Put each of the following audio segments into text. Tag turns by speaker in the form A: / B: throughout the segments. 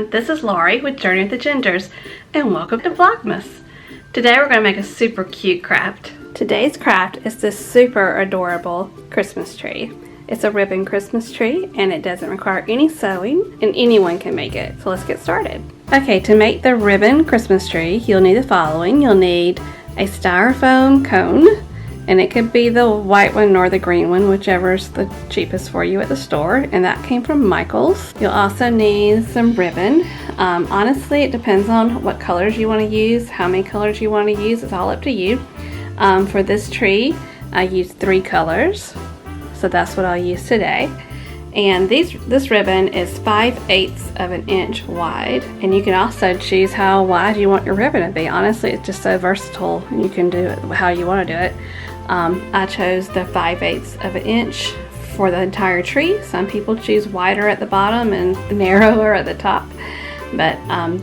A: everyone, this is Laurie with Journey with the Gingers, and welcome to Vlogmas. Today we're going to make a super cute craft. Today's craft is this super adorable Christmas tree. It's a ribbon Christmas tree and it doesn't require any sewing and anyone can make it. So let's get started. Okay, to make the ribbon Christmas tree, you'll need the following. You'll need a styrofoam cone, and it could be the white one or the green one, whichever's the cheapest for you at the store, and that came from Michael's. You'll also need some ribbon. Honestly, it depends on what colors you want to use, how many colors you want to use. It's all up to you. For this tree, I used 3 colors, so that's what I'll use today. And this ribbon is 5/8 of an inch wide, and you can also choose how wide you want your ribbon to be. Honestly, it's just so versatile. You can do it how you want to do it. I chose the 5/8 of an inch for the entire tree. Some people choose wider at the bottom and narrower at the top. But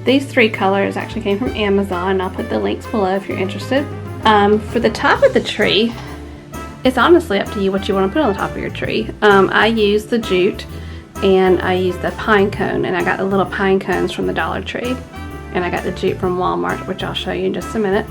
A: these 3 colors actually came from Amazon. I'll put the links below if you're interested. For the top of the tree, it's honestly up to you what you want to put on the top of your tree. I use the jute and I use the pine cone, and I got the little pine cones from the Dollar Tree, and I got the jute from Walmart, which I'll show you in just a minute.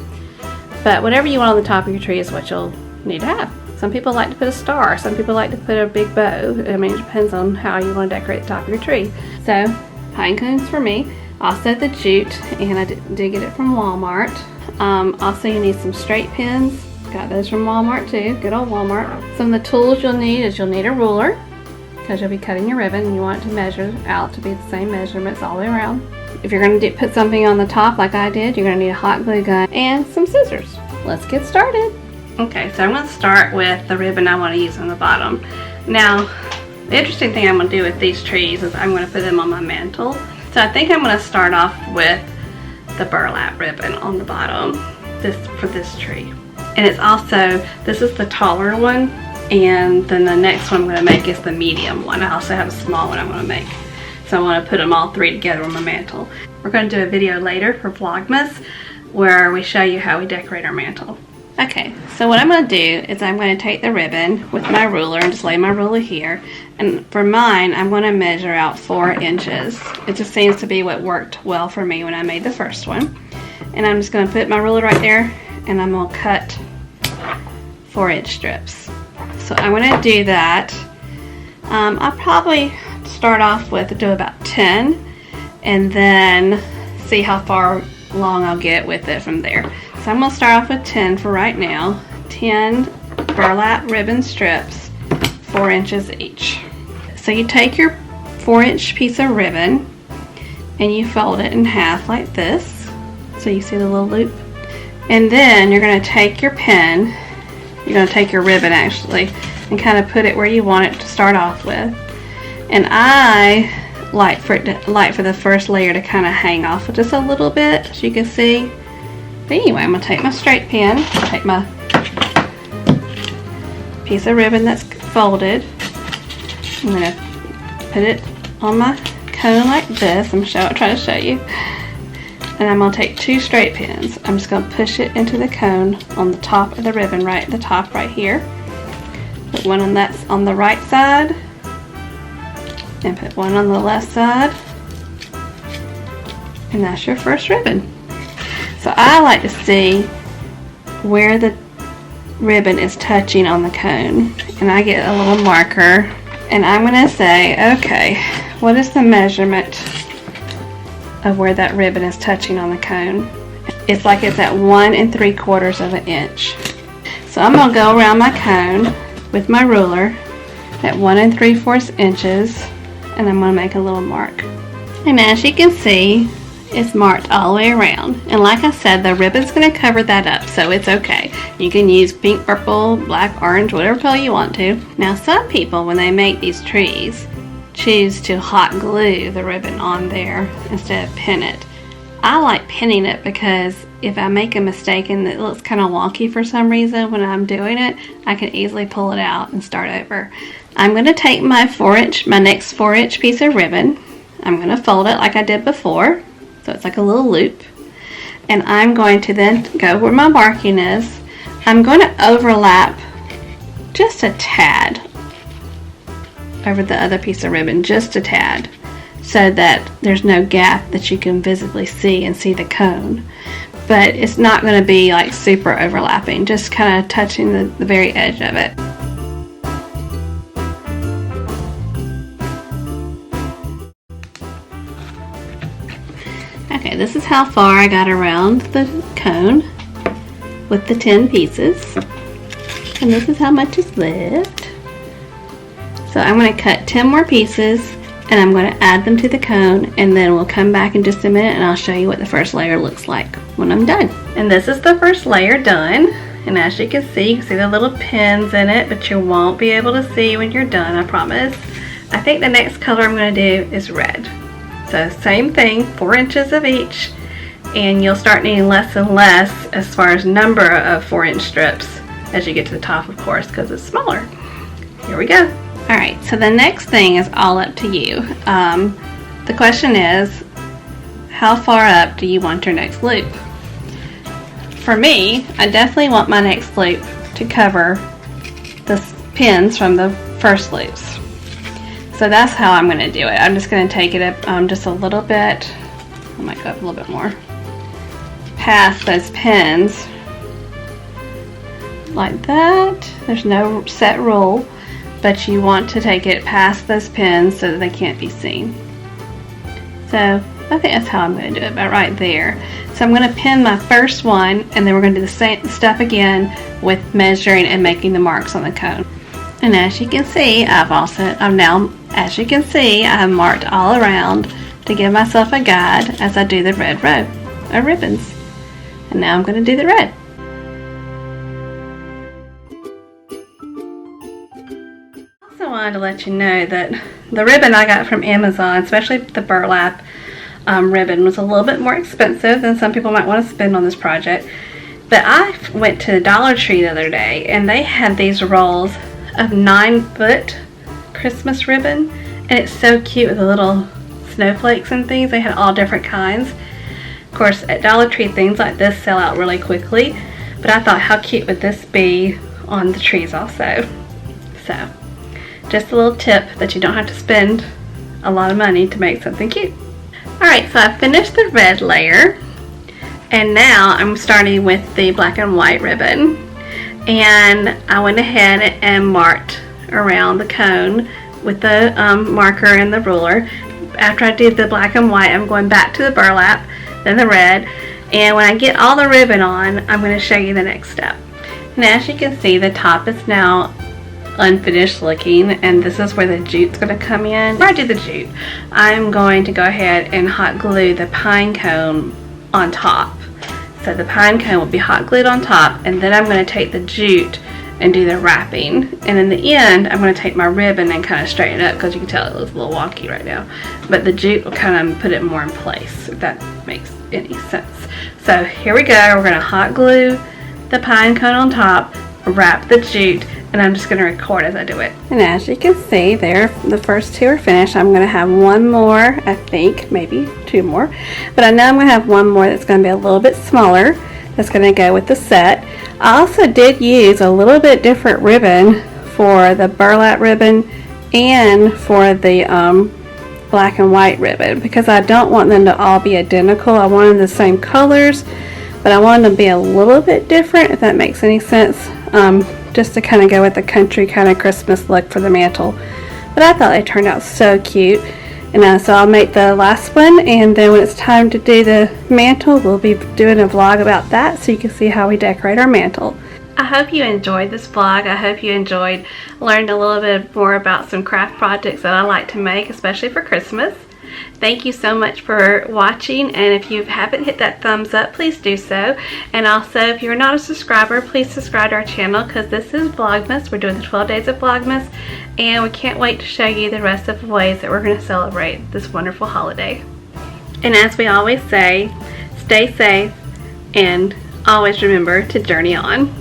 A: But whatever you want on the top of your tree is what you'll need to have. Some people like to put a star, some people like to put a big bow. I mean, it depends on how you want to decorate the top of your tree. So, pine cones for me. Also the jute, and I did get it from Walmart. Also you need some straight pins. Got those from Walmart too, good old Walmart. Some of the tools you'll need is you'll need a ruler, because you'll be cutting your ribbon and you want it to measure out to be the same measurements all the way around. If you're going to put something on the top like I did, you're going to need a hot glue gun and some scissors. Let's get started. Okay, so I'm going to start with the ribbon I want to use on the bottom. Now, the interesting thing I'm going to do with these trees is I'm going to put them on my mantle. So I think I'm going to start off with the burlap ribbon on the bottom for this tree. And it's also, this is the taller one, and then the next one I'm going to make is the medium one. I also have a small one I'm going to make. So I want to put them all 3 together on my mantle. We're going to do a video later for Vlogmas where we show you how we decorate our mantle. Okay, so what I'm going to do is I'm going to take the ribbon with my ruler and just lay my ruler here. And for mine, I'm going to measure out 4 inches. It just seems to be what worked well for me when I made the first one. And I'm just going to put my ruler right there, and I'm going to cut 4-inch strips. So I'm going to do that. I'll probably start off with do about 10 and then see how far long I'll get with it from there. So I'm going to start off with 10 for right now. 10 burlap ribbon strips, 4 inches each. So you take your 4-inch piece of ribbon and you fold it in half like this. So you see the little loop. And then you're going to take your pin, you're going to take your ribbon actually, and kind of put it where you want it to start off with. And I like for the first layer to kind of hang off just a little bit, as you can see. But anyway, I'm going to take my straight pin, take my piece of ribbon that's folded, I'm going to put it on my cone like this. I'm trying to show you. And I'm going to take 2 straight pins. I'm just going to push it into the cone on the top of the ribbon, right at the top right here. Put one on that's on the right side, and put one on the left side, and that's your first ribbon. So I like to see where the ribbon is touching on the cone, and I get a little marker, and I'm going to say, okay, what is the measurement of where that ribbon is touching on the cone? It's like it's at 1 3/4 of an inch. So I'm going to go around my cone with my ruler at 1 3/4 inches, and I'm going to make a little mark. And as you can see, it's marked all the way around. And like I said, the ribbon's going to cover that up, so it's okay. You can use pink, purple, black, orange, whatever color you want to. Now some people, when they make these trees, choose to hot glue the ribbon on there instead of pin it. I like pinning it because if I make a mistake and it looks kind of wonky for some reason when I'm doing it, I can easily pull it out and start over. I'm going to take my next 4-inch piece of ribbon. I'm going to fold it like I did before, so it's like a little loop. And I'm going to then go where my marking is. I'm going to overlap just a tad over the other piece of ribbon, just a tad. so that there's no gap that you can visibly see and see the cone. But it's not going to be like super overlapping, just kind of touching the very edge of it. Okay, this is how far I got around the cone with the 10 pieces. And this is how much is left. So I'm going to cut 10 more pieces and I'm going to add them to the cone, and then we'll come back in just a minute and I'll show you what the first layer looks like when I'm done. And this is the first layer done, and as you can see the little pins in it, but you won't be able to see when you're done, I promise. I think the next color I'm going to do is red. So same thing, 4 inches of each, and you'll start needing less and less as far as number of 4-inch strips as you get to the top, of course, because it's smaller. Here we go. Alright, so the next thing is all up to you. The question is, how far up do you want your next loop? For me, I definitely want my next loop to cover the pins from the first loops. So that's how I'm going to do it. I'm just going to take it up just a little bit. I might go up a little bit more. Past those pins. Like that. There's no set rule, but you want to take it past those pins so that they can't be seen. So I think that's how I'm going to do it, about right there. So I'm going to pin my first one, and then we're going to do the same stuff again with measuring and making the marks on the cone. And as you can see, I have marked all around to give myself a guide as I do the red row of ribbons. And now I'm going to do the red. I wanted to let you know that the ribbon I got from Amazon, especially the burlap ribbon, was a little bit more expensive than some people might want to spend on this project. But I went to the Dollar Tree the other day and they had these rolls of 9-foot Christmas ribbon, and it's so cute with the little snowflakes and things. They had all different kinds. Of course, at Dollar Tree things like this sell out really quickly, but I thought, how cute would this be on the trees also? So just a little tip that you don't have to spend a lot of money to make something cute. Alright, so I finished the red layer, and now I'm starting with the black and white ribbon. And I went ahead and marked around the cone with the marker and the ruler. After I did the black and white, I'm going back to the burlap, then the red, and when I get all the ribbon on, I'm going to show you the next step. And as you can see, the top is now unfinished looking, and this is where the jute's going to come in. Before I do the jute, I'm going to go ahead and hot glue the pine cone on top. So the pine cone will be hot glued on top, and then I'm going to take the jute and do the wrapping. And in the end, I'm going to take my ribbon and kind of straighten it up, because you can tell it looks a little wonky right now. But the jute will kind of put it more in place, if that makes any sense. So here we go. We're going to hot glue the pine cone on top, wrap the jute, and I'm just going to record as I do it. And as you can see there, the first 2 are finished. I'm going to have one more, I think, maybe 2 more. But I know I'm going to have one more that's going to be a little bit smaller. That's going to go with the set. I also did use a little bit different ribbon for the burlap ribbon and for the black and white ribbon, because I don't want them to all be identical. I wanted the same colors, but I wanted them to be a little bit different, if that makes any sense. Just to kind of go with the country kind of Christmas look for the mantle. But I thought they turned out so cute. And so I'll make the last one, and then when it's time to do the mantle, we'll be doing a vlog about that, so you can see how we decorate our mantle. I hope you enjoyed this vlog. I hope you enjoyed learning a little bit more about some craft projects that I like to make, especially for Christmas. Thank you so much for watching, and if you haven't hit that thumbs up, please do so. And also, if you're not a subscriber, please subscribe to our channel, because this is Vlogmas. We're doing the 12 days of Vlogmas, and we can't wait to show you the rest of the ways that we're going to celebrate this wonderful holiday. And as we always say, stay safe and always remember to journey on.